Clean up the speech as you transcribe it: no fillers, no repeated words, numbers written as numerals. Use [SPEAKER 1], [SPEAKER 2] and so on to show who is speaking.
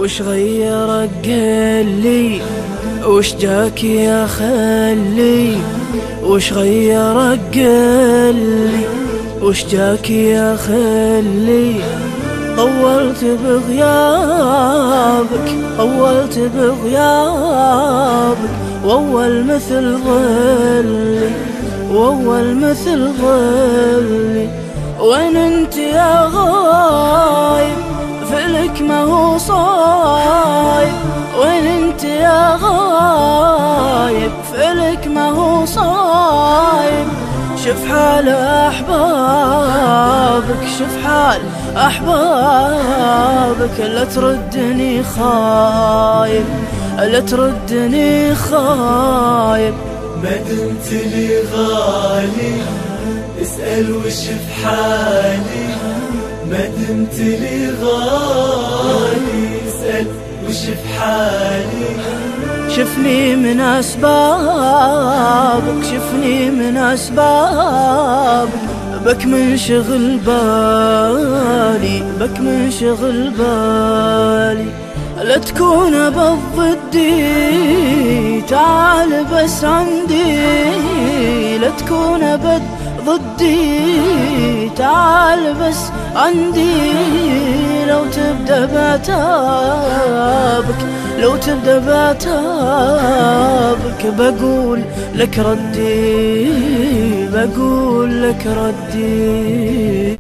[SPEAKER 1] وش غيرك قلي؟ وش جاك يا خلي؟ وش غيرك قلي؟ وش جاك يا خلي؟ طولت بغيابك، طولت بغيابك، وأول مثل ظلي، وأول مثل ظلي. وين انت يا غايب؟ فلك ما هو صايب. وين انت يا غايب؟ فلك ما هو صايب. شوف حال أحبابك، شوف حال أحبابك. لا تردني خايب، لا تردني خايب.
[SPEAKER 2] ما دمت لي غالي اسأل وش بحالي. ما دمت لي غالي اسأل وش بحالي.
[SPEAKER 1] شفني من أسبابك، شفني من أسبابك. بك من شغل بالي، بك من شغل بالي. لا تكون بضدي، تعال بس عندي. لا تكون ضدي، تعال بس عندي. لو تبدأ بعتابك، لو تبدأ بعتابك، بقول لك ردي، بقول لك ردي.